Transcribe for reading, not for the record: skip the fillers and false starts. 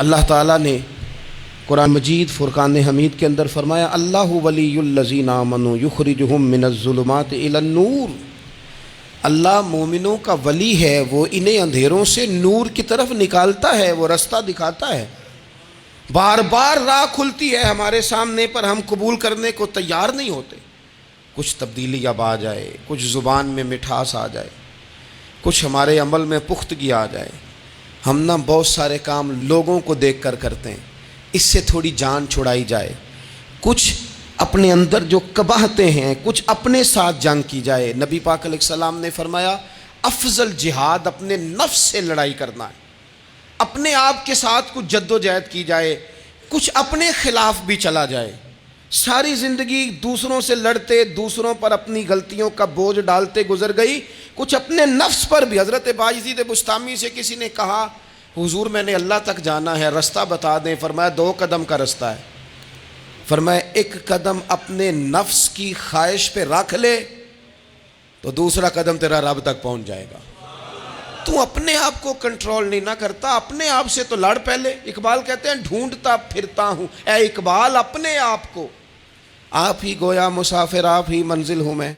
اللہ تعالیٰ نے قرآن مجید فرقان حمید کے اندر فرمایا اللہ ولی الذین آمنوا یخرجہم من الظلمات الی النور۔ اللہ مومنوں کا ولی ہے، وہ انہیں اندھیروں سے نور کی طرف نکالتا ہے، وہ رستہ دکھاتا ہے۔ بار بار راہ کھلتی ہے ہمارے سامنے پر ہم قبول کرنے کو تیار نہیں ہوتے۔ کچھ تبدیلی اب آ جائے، کچھ زبان میں مٹھاس آ جائے، کچھ ہمارے عمل میں پختگی آ جائے، ہم نہ بہت سارے کام لوگوں کو دیکھ کر کرتے ہیں، اس سے تھوڑی جان چھڑائی جائے، کچھ اپنے اندر جو قباہتیں ہیں کچھ اپنے ساتھ جنگ کی جائے۔ نبی پاک علیہ السلام نے فرمایا افضل جہاد اپنے نفس سے لڑائی کرنا ہے، اپنے آپ کے ساتھ کچھ جد و جہد کی جائے، کچھ اپنے خلاف بھی چلا جائے۔ ساری زندگی دوسروں سے لڑتے، دوسروں پر اپنی غلطیوں کا بوجھ ڈالتے گزر گئی، کچھ اپنے نفس پر بھی۔ حضرت باجید بستامی سے کسی نے کہا حضور میں نے اللہ تک جانا ہے، رستہ بتا دیں۔ فرمایا 2 قدم کا رستہ ہے۔ فرمایا 1 قدم اپنے نفس کی خواہش پہ رکھ لے تو دوسرا قدم تیرا رب تک پہنچ جائے گا۔ تو اپنے آپ کو کنٹرول نہیں نہ کرتا، اپنے آپ سے تو لڑ پہلے۔ اقبال کہتے ہیں ڈھونڈتا پھرتا ہوں اے اقبال اپنے آپ کو، آپ ہی گویا مسافر آپ ہی منزل ہوں میں۔